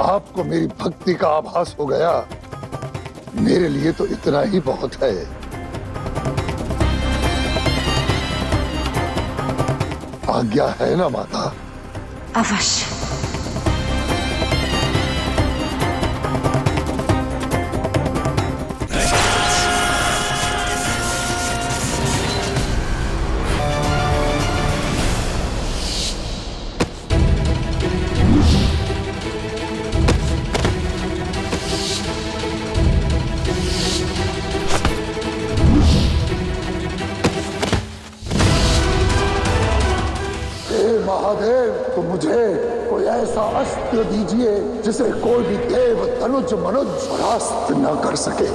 आपको मेरी भक्ति का आभास हो गया, मेरे लिए तो इतना ही बहुत है। आज्ञा है ना माता? अवश्य। महादेव, तो मुझे कोई ऐसा अस्त्र दीजिए जिसे कोई भी देव तनुज मनुज परास्त न कर सके।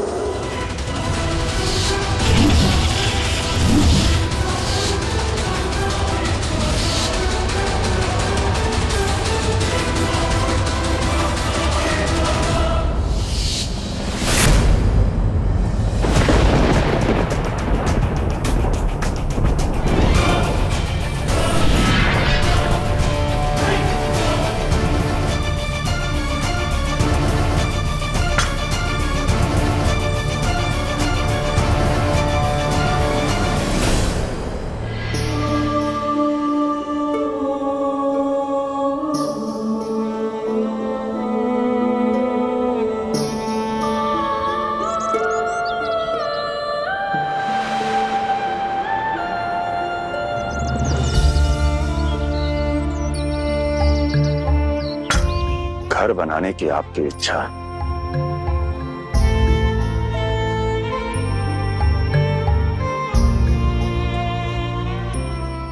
घर बनाने की आपकी इच्छा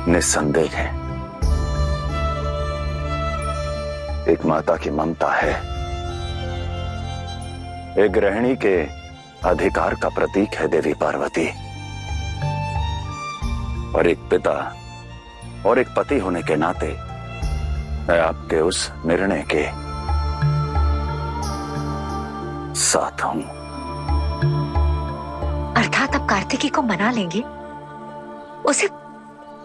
निस्संदेह है। एक माता की ममता है, एक गृहिणी के अधिकार का प्रतीक है देवी पार्वती, और एक पिता और एक पति होने के नाते मैं आपके उस निर्णय के साथ हूं। अर्थात अब कार्तिकी को मना लेंगे, उसे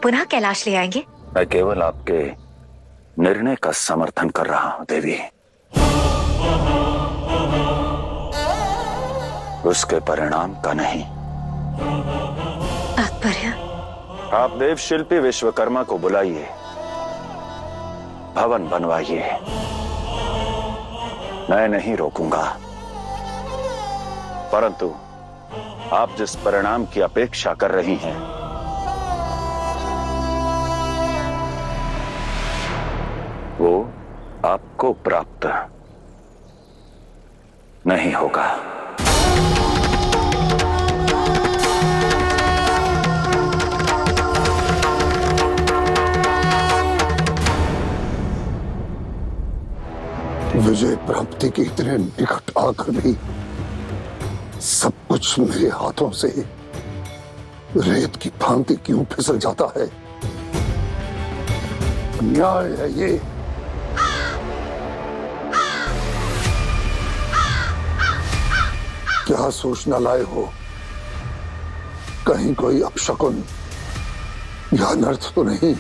पुनः कैलाश ले आएंगे? मैं केवल आपके निर्णय का समर्थन कर रहा हूं देवी, उसके परिणाम का नहीं। तात्पर्य? आप देव शिल्पी विश्वकर्मा को बुलाइए, भवन बनवाइए, मैं नहीं रोकूंगा, परंतु आप जिस परिणाम की अपेक्षा कर रही हैं वो आपको प्राप्त नहीं होगा। विजय प्राप्ति के इतने निकट आकर भी सब कुछ मेरे हाथों से रेत की भांति क्यों फिसल जाता है? अन्याय है ये। क्या सोचना लाए हो? कहीं कोई अपशकुन या अनर्थ तो नहीं?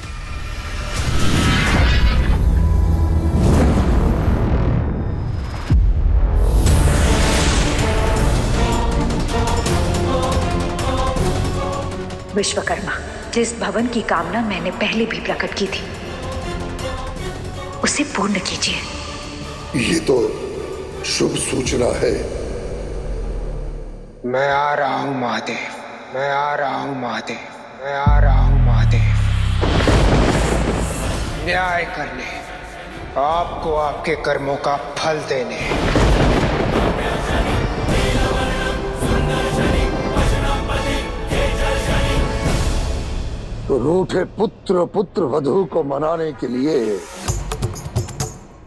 विश्वकर्मा, जिस भवन की कामना मैंने पहले भी प्रकट की थी उसे पूर्ण कीजिए। ये तो शुभ सूचना है। मैं आ रहा हूं महादेव, मैं आ रहा हूं महादेव, मैं आ रहा हूं महादेव। न्याय करने, आपको आपके कर्मों का फल देने। तो रूठे पुत्र पुत्र वधू को मनाने के लिए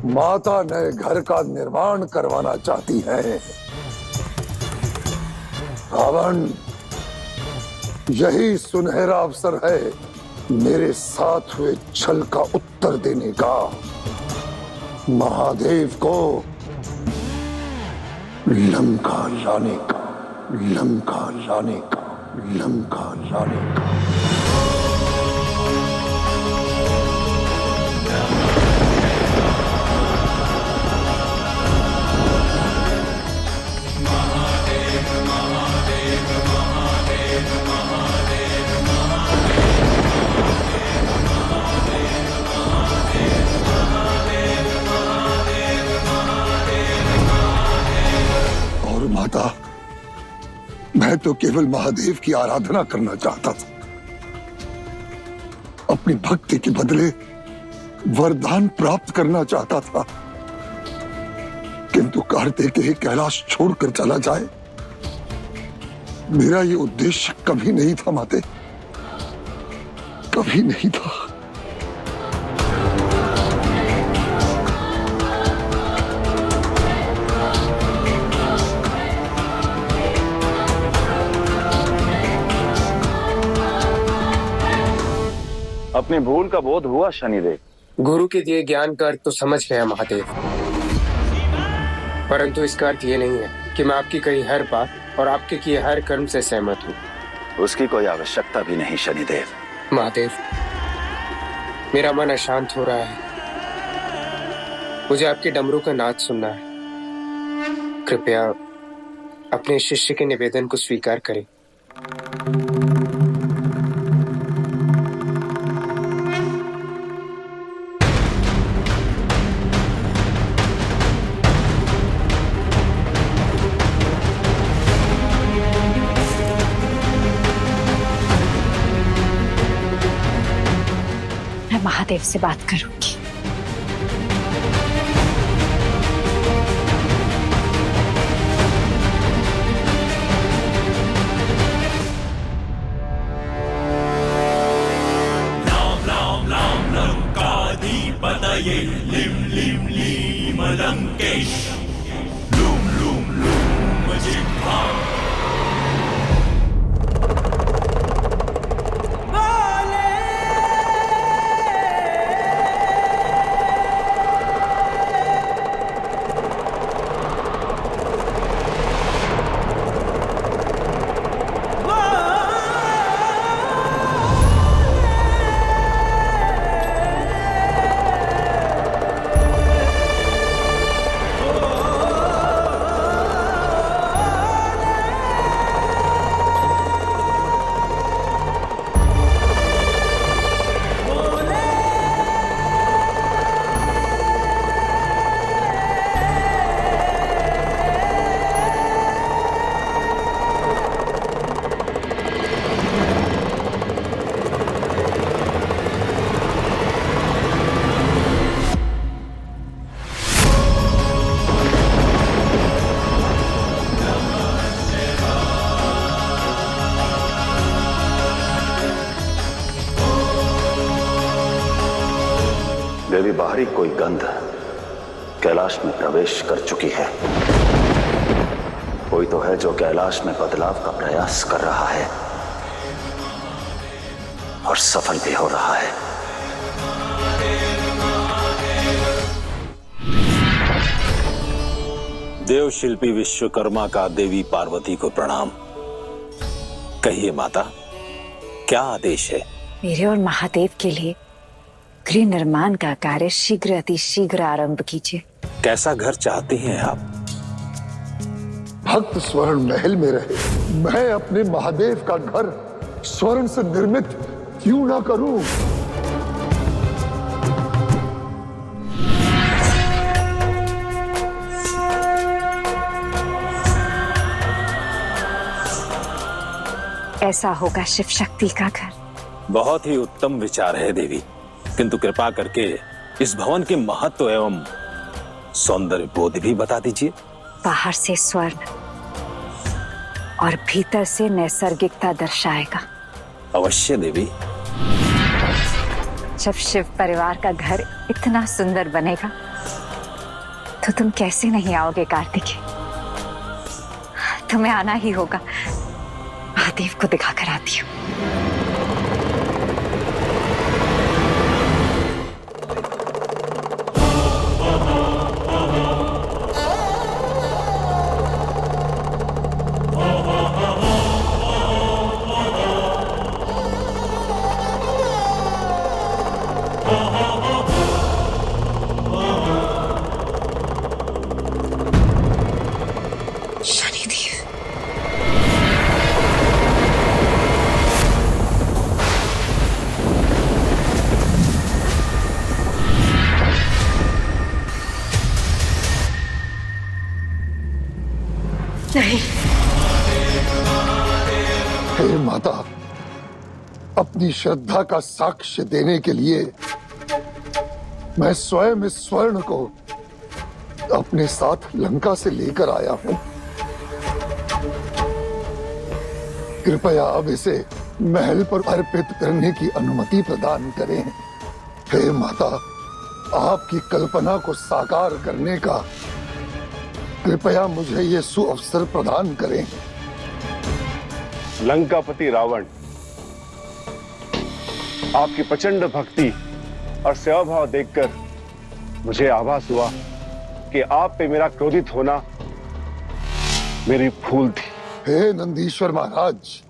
माता नए घर का निर्माण करवाना चाहती है। रावण, यही सुनहरा अवसर है मेरे साथ हुए छल का उत्तर देने का। महादेव को लंका लाने का, लंका लाने का, लंका लाने का। माता, मैं तो केवल महादेव की आराधना करना चाहता था। अपनी भक्ति के बदले वरदान प्राप्त करना चाहता था, किंतु कार्तिकेय कैलाश छोड़कर चला जाए, मेरा ये उद्देश्य कभी नहीं था माते, कभी नहीं था। अपनी भूल का बोध हुआ शनिदेव? गुरु के दिए ज्ञान का अर्थ तो समझ गया महादेव, परंतु इसका अर्थ ये नहीं है कि मैं आपकी कही हर बात और आपके किए हर कर्म से सहमत हूँ। उसकी कोई आवश्यकता भी नहीं शनिदेव। महादेव, मेरा मन अशांत हो रहा है, मुझे आपके डमरू का नाद सुनना है। कृपया अपने शिष्य के निवेदन को स्वीकार करें। मैं महादेव से बात करूंगी। पतये लिम लिम लीम लंकेश लूम लूम लूम जिह्वा देवी, बाहरी कोई गंध कैलाश में प्रवेश कर चुकी है। कोई तो है जो कैलाश में बदलाव का प्रयास कर रहा है और सफल भी हो रहा है। देव शिल्पी विश्वकर्मा का देवी पार्वती को प्रणाम। कहिए माता, क्या आदेश है? मेरे और महादेव के लिए गृह निर्माण का कार्य शीघ्र अति शीघ्र आरंभ कीजिए। कैसा घर चाहते हैं आप? भक्त स्वर्ण महल में रहे। मैं अपने महादेव का घर स्वर्ण से निर्मित क्यों ना करूं? ऐसा होगा शिव शक्ति का घर। बहुत ही उत्तम विचार है देवी, किंतु कृपा करके इस भवन के महत्व एवं सौंदर्य बोध भी बता दीजिए। बाहर से स्वर्ण और भीतर से नैसर्गिकता दर्शाएगा। अवश्य देवी। जब शिव परिवार का घर इतना सुंदर बनेगा तो तुम कैसे नहीं आओगे कार्तिकेय? तुम्हें आना ही होगा। महादेव को दिखा कर आती हूँ। नहीं। हे माता, अपनी श्रद्धा का साक्ष्य देने के लिए मैं स्वयं इस स्वर्ण को अपने साथ लंका से लेकर आया हूं। कृपया अब इसे महल पर अर्पित करने की अनुमति प्रदान करें। हे माता, आपकी कल्पना को साकार करने का कृपया मुझे ये सुअवसर प्रदान करें। लंकापति रावण, आपकी प्रचंड भक्ति और सेवा भाव देखकर मुझे आभास हुआ कि आप पे मेरा क्रोधित होना मेरी भूल थी। हे नंदीश्वर महाराज,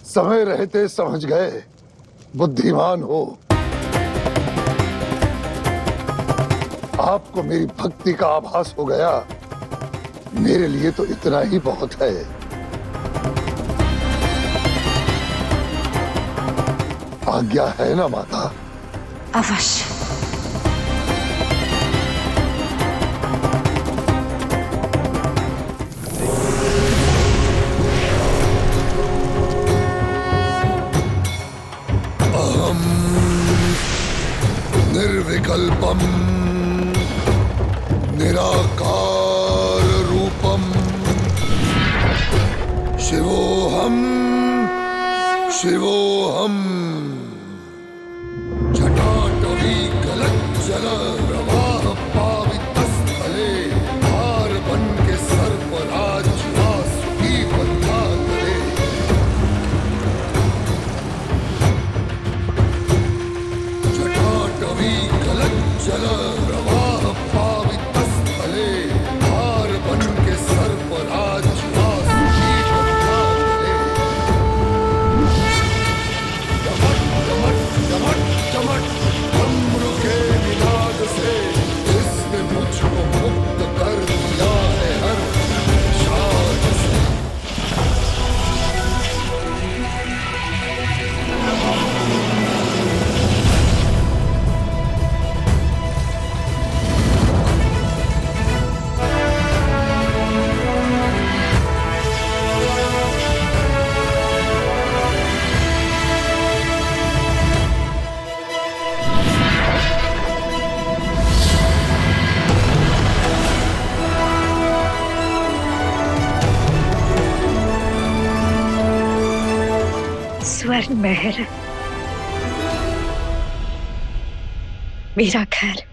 समय रहते समझ गए, बुद्धिमान हो। आपको मेरी भक्ति का आभास हो गया, मेरे लिए तो इतना ही बहुत है। आज्ञा है ना माता? अवश्य। निर्विकल्पम निराकार रूपम शिवोहम शिवोहम जटाटवी गलज्जल प्रवाह पावितस्थले हार बन के सर्पराज वासुकी बंधा करे। जटाटवी गलज्जल प्रवाह पावितस्थले हार बन के सर्पराज वासुकी बंधा करे। चमट चमट डमरू के निनाद से जिसने मुझको मुक्त कर दिया है हर शाद से। स्वर्ण महल, मेरा घर।